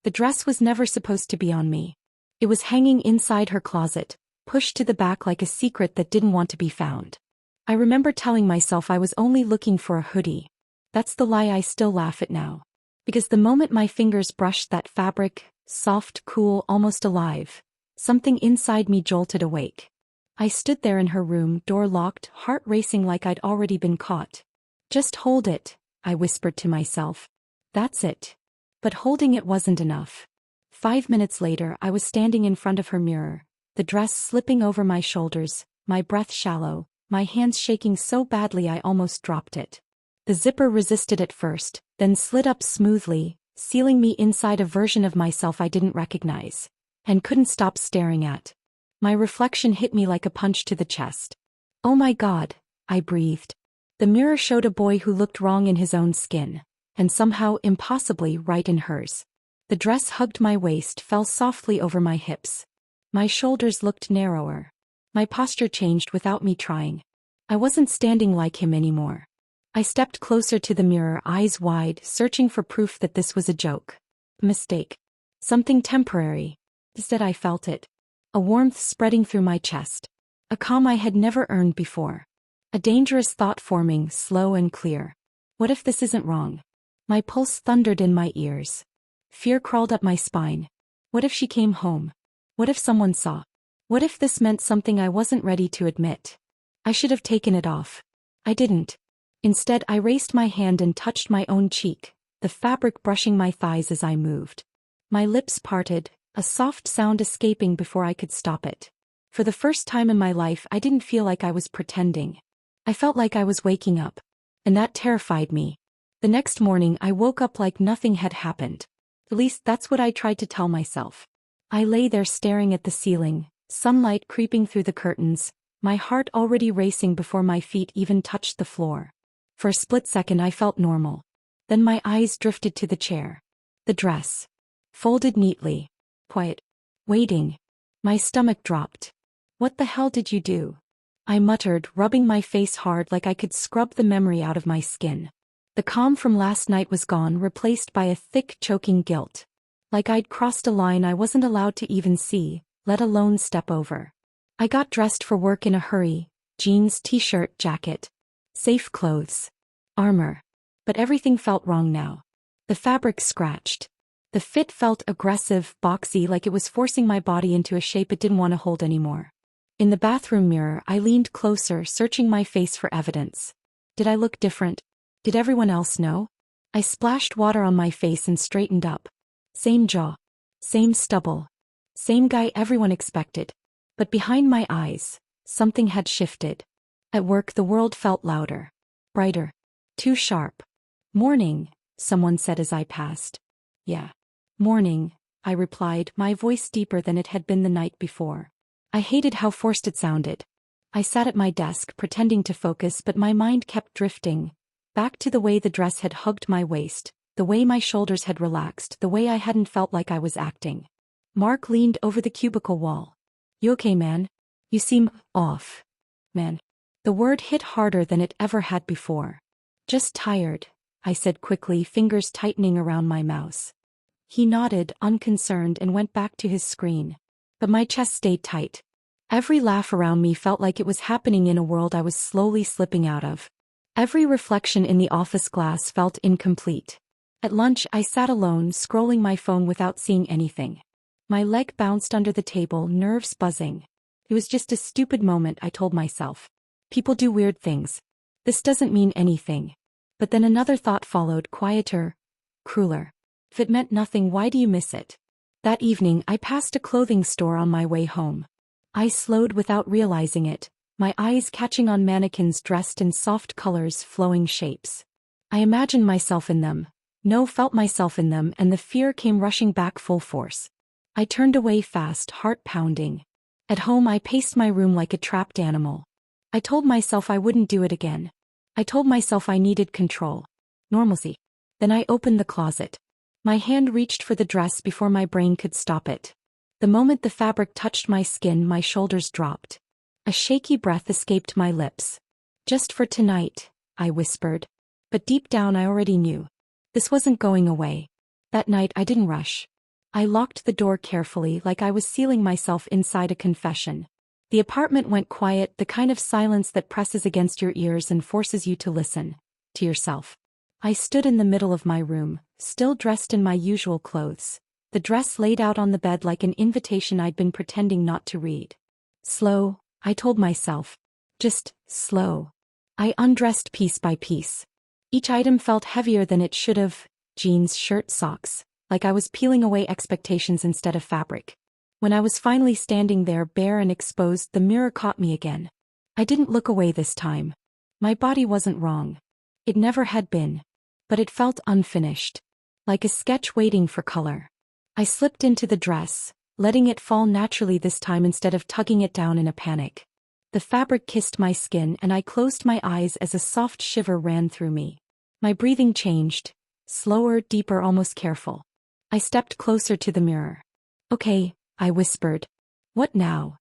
The dress was never supposed to be on me. It was hanging inside her closet, pushed to the back like a secret that didn't want to be found. I remember telling myself I was only looking for a hoodie. That's the lie I still laugh at now. Because the moment my fingers brushed that fabric, soft, cool, almost alive, something inside me jolted awake. I stood there in her room, door locked, heart racing like I'd already been caught. Just hold it, I whispered to myself. That's it. But holding it wasn't enough. 5 minutes later, I was standing in front of her mirror, the dress slipping over my shoulders, my breath shallow, my hands shaking so badly I almost dropped it. The zipper resisted at first, then slid up smoothly, sealing me inside a version of myself I didn't recognize, and couldn't stop staring at. My reflection hit me like a punch to the chest. Oh my God, I breathed. The mirror showed a boy who looked wrong in his own skin, and somehow impossibly right in hers. The dress hugged my waist, fell softly over my hips. My shoulders looked narrower. My posture changed without me trying. I wasn't standing like him anymore. I stepped closer to the mirror, eyes wide, searching for proof that this was a joke. A mistake. Something temporary. Instead I felt it. A warmth spreading through my chest. A calm I had never earned before. A dangerous thought forming, slow and clear. What if this isn't wrong? My pulse thundered in my ears. Fear crawled up my spine. What if she came home? What if someone saw? What if this meant something I wasn't ready to admit? I should have taken it off. I didn't. Instead, I raised my hand and touched my own cheek, the fabric brushing my thighs as I moved. My lips parted, a soft sound escaping before I could stop it. For the first time in my life, I didn't feel like I was pretending. I felt like I was waking up. And that terrified me. The next morning, I woke up like nothing had happened. At least that's what I tried to tell myself. I lay there staring at the ceiling, sunlight creeping through the curtains, my heart already racing before my feet even touched the floor. For a split second I felt normal. Then my eyes drifted to the chair. The dress. Folded neatly. Quiet. Waiting. My stomach dropped. What the hell did you do? I muttered, rubbing my face hard like I could scrub the memory out of my skin. The calm from last night was gone, replaced by a thick, choking guilt. Like I'd crossed a line I wasn't allowed to even see, let alone step over. I got dressed for work in a hurry, jeans, t-shirt, jacket. Safe clothes. Armor. But everything felt wrong now. The fabric scratched. The fit felt aggressive, boxy, like it was forcing my body into a shape it didn't want to hold anymore. In the bathroom mirror, I leaned closer, searching my face for evidence. Did I look different? Did everyone else know? I splashed water on my face and straightened up. Same jaw. Same stubble. Same guy everyone expected. But behind my eyes, something had shifted. At work, the world felt louder. Brighter. Too sharp. Morning, someone said as I passed. Yeah. Morning, I replied, my voice deeper than it had been the night before. I hated how forced it sounded. I sat at my desk, pretending to focus, but my mind kept drifting. Back to the way the dress had hugged my waist, the way my shoulders had relaxed, the way I hadn't felt like I was acting. Mark leaned over the cubicle wall. You okay, man? You seem off. Man. The word hit harder than it ever had before. Just tired, I said quickly, fingers tightening around my mouse. He nodded, unconcerned, and went back to his screen. But my chest stayed tight. Every laugh around me felt like it was happening in a world I was slowly slipping out of. Every reflection in the office glass felt incomplete. At lunch, I sat alone, scrolling my phone without seeing anything. My leg bounced under the table, nerves buzzing. It was just a stupid moment, I told myself. People do weird things. This doesn't mean anything. But then another thought followed, quieter, crueler. If it meant nothing, why do you miss it? That evening, I passed a clothing store on my way home. I slowed without realizing it, my eyes catching on mannequins dressed in soft colors, flowing shapes. I imagined myself in them. Felt myself in them, and the fear came rushing back full force. I turned away fast, heart pounding. At home, I paced my room like a trapped animal. I told myself I wouldn't do it again. I told myself I needed control. Normalcy. Then I opened the closet. My hand reached for the dress before my brain could stop it. The moment the fabric touched my skin, my shoulders dropped. A shaky breath escaped my lips. Just for tonight, I whispered. But deep down I already knew. This wasn't going away. That night I didn't rush. I locked the door carefully like I was sealing myself inside a confession. The apartment went quiet, the kind of silence that presses against your ears and forces you to listen to yourself. I stood in the middle of my room, still dressed in my usual clothes, the dress laid out on the bed like an invitation I'd been pretending not to read. Slow, I told myself. Just slow. I undressed piece by piece. Each item felt heavier than it should have: jeans, shirt, socks, like I was peeling away expectations instead of fabric. When I was finally standing there bare and exposed, the mirror caught me again. I didn't look away this time. My body wasn't wrong. It never had been. But it felt unfinished. Like a sketch waiting for color. I slipped into the dress, letting it fall naturally this time instead of tugging it down in a panic. The fabric kissed my skin and I closed my eyes as a soft shiver ran through me. My breathing changed. Slower, deeper, almost careful. I stepped closer to the mirror. Okay, I whispered. What now?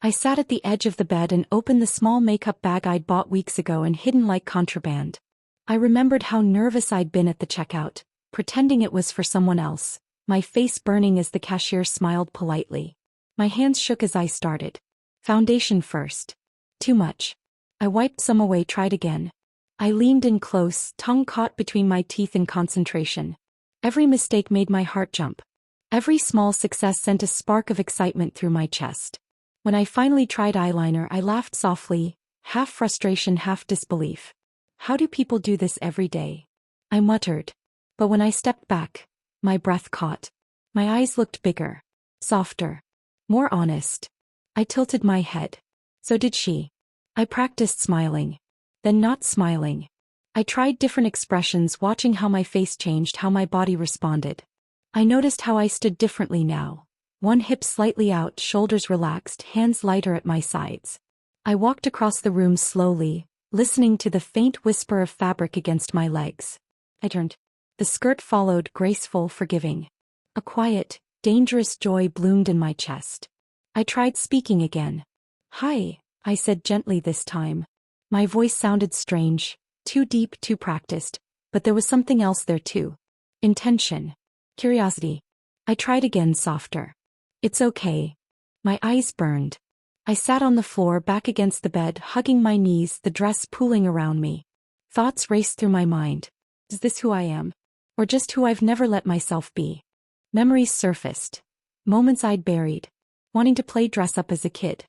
I sat at the edge of the bed and opened the small makeup bag I'd bought weeks ago and hidden like contraband. I remembered how nervous I'd been at the checkout, pretending it was for someone else, my face burning as the cashier smiled politely. My hands shook as I started. Foundation first. Too much. I wiped some away, tried again. I leaned in close, tongue caught between my teeth in concentration. Every mistake made my heart jump. Every small success sent a spark of excitement through my chest. When I finally tried eyeliner, I laughed softly, half frustration, half disbelief. How do people do this every day? I muttered. But when I stepped back, my breath caught. My eyes looked bigger, softer, more honest. I tilted my head. So did she. I practiced smiling. Then not smiling. I tried different expressions, watching how my face changed, how my body responded. I noticed how I stood differently now. One hip slightly out, shoulders relaxed, hands lighter at my sides. I walked across the room slowly, listening to the faint whisper of fabric against my legs. I turned. The skirt followed, graceful, forgiving. A quiet, dangerous joy bloomed in my chest. I tried speaking again. Hi, I said gently this time. My voice sounded strange, too deep, too practiced, but there was something else there too. Intention. Curiosity. I tried again, softer. It's okay. My eyes burned. I sat on the floor, back against the bed, hugging my knees, the dress pooling around me. Thoughts raced through my mind. Is this who I am? Or just who I've never let myself be? Memories surfaced. Moments I'd buried. Wanting to play dress up as a kid.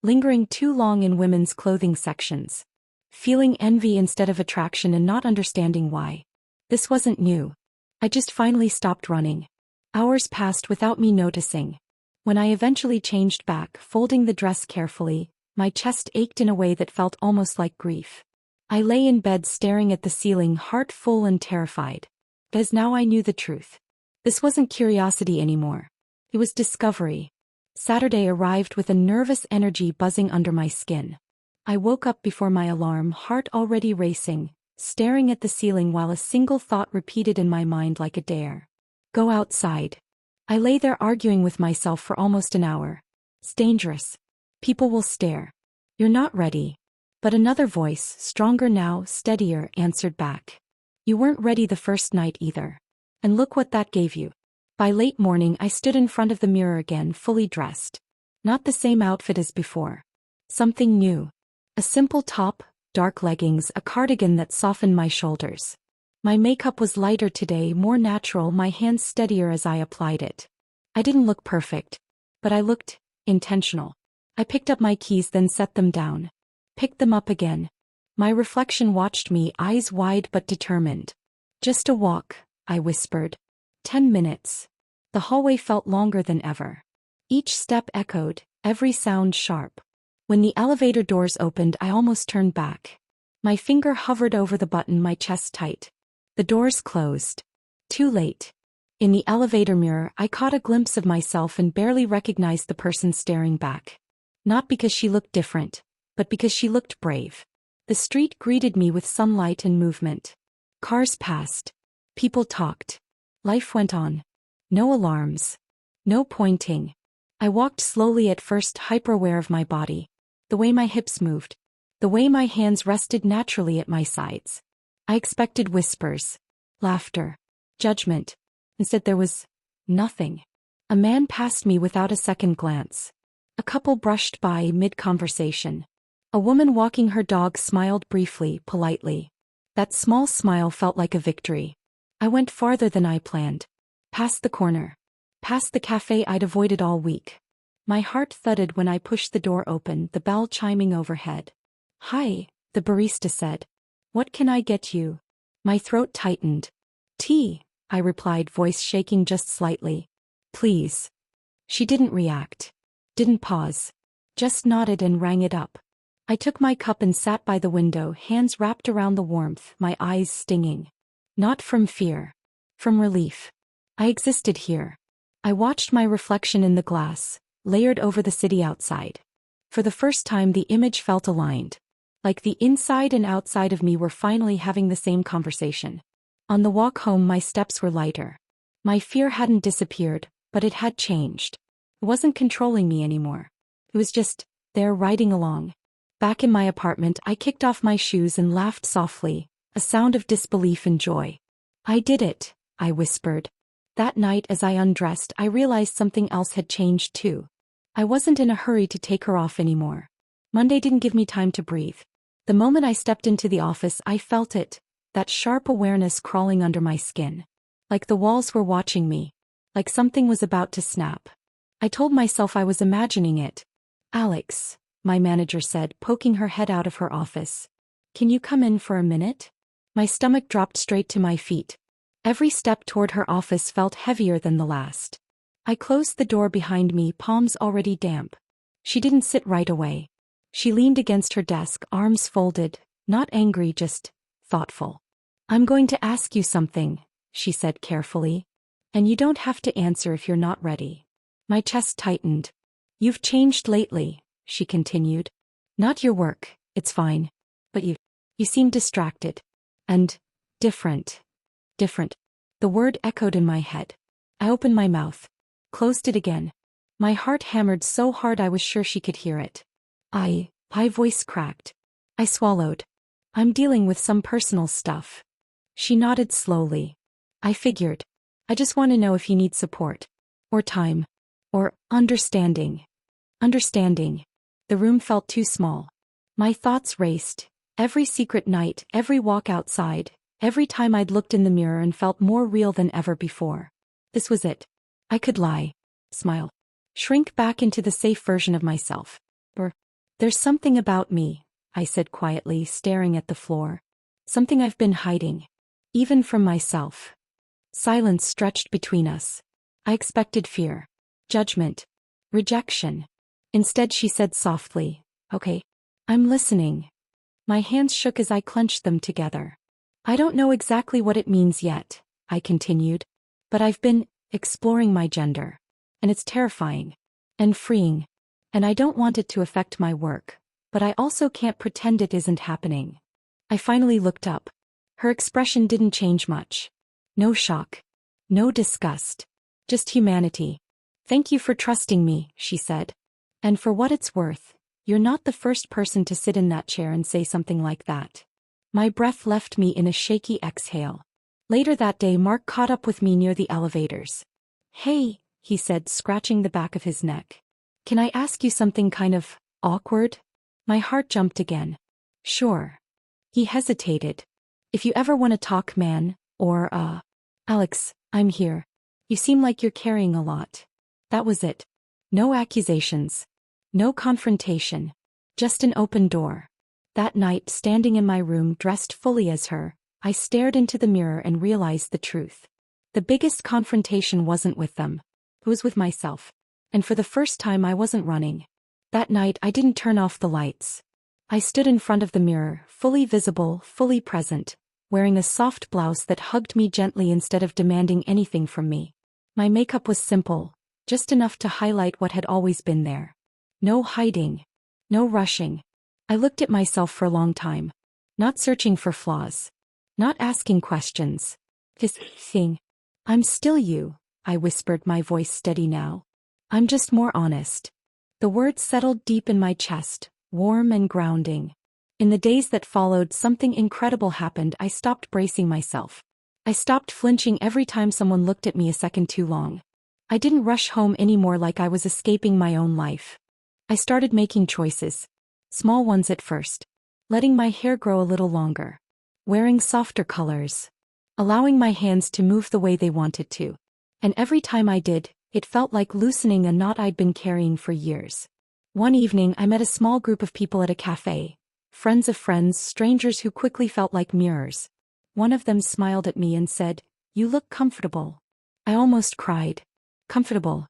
Lingering too long in women's clothing sections. Feeling envy instead of attraction and not understanding why. This wasn't new. I just finally stopped running. Hours passed without me noticing. When I eventually changed back, folding the dress carefully, my chest ached in a way that felt almost like grief. I lay in bed staring at the ceiling, heart full and terrified. As now I knew the truth. This wasn't curiosity anymore. It was discovery. Saturday arrived with a nervous energy buzzing under my skin. I woke up before my alarm, heart already racing, staring at the ceiling while a single thought repeated in my mind like a dare. Go outside. I lay there arguing with myself for almost an hour. It's dangerous. People will stare. You're not ready. But another voice, stronger now, steadier, answered back. You weren't ready the first night either. And look what that gave you. By late morning, I stood in front of the mirror again, fully dressed. Not the same outfit as before. Something new. A simple top, dark leggings, a cardigan that softened my shoulders. My makeup was lighter today, more natural, my hands steadier as I applied it. I didn't look perfect. But I looked intentional. I picked up my keys, then set them down. Picked them up again. My reflection watched me, eyes wide but determined. Just a walk, I whispered. 10 minutes. The hallway felt longer than ever. Each step echoed, every sound sharp. When the elevator doors opened, I almost turned back. My finger hovered over the button, my chest tight. The doors closed. Too late. In the elevator mirror, I caught a glimpse of myself and barely recognized the person staring back. Not because she looked different, but because she looked brave. The street greeted me with sunlight and movement. Cars passed. People talked. Life went on. No alarms. No pointing. I walked slowly at first, hyper-aware of my body. The way my hips moved. The way my hands rested naturally at my sides. I expected whispers. Laughter. Judgment. Instead there was nothing. A man passed me without a second glance. A couple brushed by mid-conversation. A woman walking her dog smiled briefly, politely. That small smile felt like a victory. I went farther than I planned. Past the corner. Past the cafe I'd avoided all week. My heart thudded when I pushed the door open, the bell chiming overhead. "Hi," the barista said. "What can I get you?" My throat tightened. "Tea," I replied, voice shaking just slightly. "Please." She didn't react. Didn't pause. Just nodded and rang it up. I took my cup and sat by the window, hands wrapped around the warmth, my eyes stinging. Not from fear. From relief. I existed here. I watched my reflection in the glass, layered over the city outside. For the first time the image felt aligned. Like the inside and outside of me were finally having the same conversation. On the walk home my steps were lighter. My fear hadn't disappeared, but it had changed. It wasn't controlling me anymore. It was just there riding along. Back in my apartment I kicked off my shoes and laughed softly, a sound of disbelief and joy. "I did it," I whispered. That night as I undressed I realized something else had changed too. I wasn't in a hurry to take her off anymore. Monday didn't give me time to breathe. The moment I stepped into the office I felt it, that sharp awareness crawling under my skin. Like the walls were watching me. Like something was about to snap. I told myself I was imagining it. "Alex," my manager said, poking her head out of her office. "Can you come in for a minute?" My stomach dropped straight to my feet. Every step toward her office felt heavier than the last. I closed the door behind me, palms already damp. She didn't sit right away. She leaned against her desk, arms folded, not angry, just thoughtful. "I'm going to ask you something," she said carefully. "And you don't have to answer if you're not ready." My chest tightened. "You've changed lately," she continued. "Not your work, it's fine. But you seem distracted. And different. Different." The word echoed in my head. I opened my mouth. Closed it again. My heart hammered so hard I was sure she could hear it. My voice cracked. I swallowed. "I'm dealing with some personal stuff." She nodded slowly. "I figured. I just want to know if you need support. Or time. Or understanding." Understanding. The room felt too small. My thoughts raced. Every secret night, every walk outside, every time I'd looked in the mirror and felt more real than ever before. This was it. I could lie. Smile. Shrink back into the safe version of myself. Or, "There's something about me," I said quietly, staring at the floor. "Something I've been hiding. Even from myself." Silence stretched between us. I expected fear. Judgment. Rejection. Instead she said softly, "Okay. I'm listening." My hands shook as I clenched them together. "I don't know exactly what it means yet," I continued. "But I've been exploring my gender. And it's terrifying. And freeing. And I don't want it to affect my work. But I also can't pretend it isn't happening." I finally looked up. Her expression didn't change much. No shock. No disgust. Just humanity. "Thank you for trusting me," she said. "And for what it's worth, you're not the first person to sit in that chair and say something like that." My breath left me in a shaky exhale. Later that day Mark caught up with me near the elevators. "Hey," he said, scratching the back of his neck. "Can I ask you something kind of awkward?" My heart jumped again. "Sure." He hesitated. "If you ever want to talk, man, or, Alex, I'm here. You seem like you're carrying a lot." That was it. No accusations. No confrontation. Just an open door. That night, standing in my room dressed fully as her, I stared into the mirror and realized the truth. The biggest confrontation wasn't with them. It was with myself. And for the first time I wasn't running. That night I didn't turn off the lights. I stood in front of the mirror, fully visible, fully present, wearing a soft blouse that hugged me gently instead of demanding anything from me. My makeup was simple, just enough to highlight what had always been there. No hiding. No rushing. I looked at myself for a long time. Not searching for flaws. Not asking questions. Just saying, "I'm still you," I whispered, my voice steady now. "I'm just more honest." The words settled deep in my chest, warm and grounding. In the days that followed, something incredible happened. I stopped bracing myself. I stopped flinching every time someone looked at me a second too long. I didn't rush home anymore like I was escaping my own life. I started making choices. Small ones at first. Letting my hair grow a little longer. Wearing softer colors. Allowing my hands to move the way they wanted to. And every time I did, it felt like loosening a knot I'd been carrying for years. One evening I met a small group of people at a cafe. Friends of friends, strangers who quickly felt like mirrors. One of them smiled at me and said, "You look comfortable." I almost cried. Comfortable.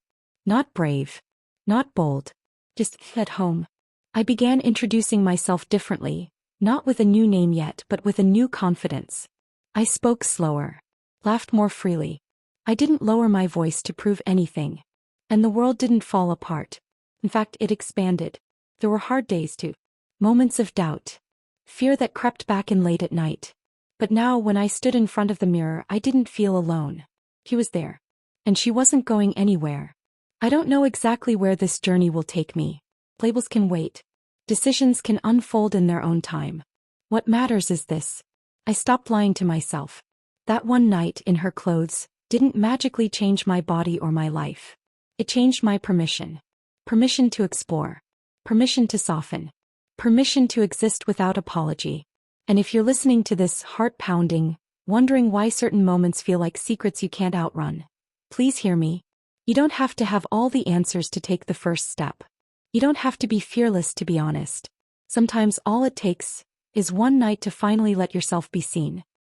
Not brave. Not bold. Just at home. I began introducing myself differently, not with a new name yet but with a new confidence. I spoke slower. Laughed more freely. I didn't lower my voice to prove anything. And the world didn't fall apart. In fact, it expanded. There were hard days too. Moments of doubt. Fear that crept back in late at night. But now when I stood in front of the mirror I didn't feel alone. He was there. And she wasn't going anywhere. I don't know exactly where this journey will take me. Labels can wait. Decisions can unfold in their own time. What matters is this. I stopped lying to myself. That one night in her clothes didn't magically change my body or my life. It changed my permission. Permission to explore. Permission to soften. Permission to exist without apology. And if you're listening to this, heart pounding, wondering why certain moments feel like secrets you can't outrun, please hear me. You don't have to have all the answers to take the first step. You don't have to be fearless to be honest. Sometimes all it takes is one night to finally let yourself be seen.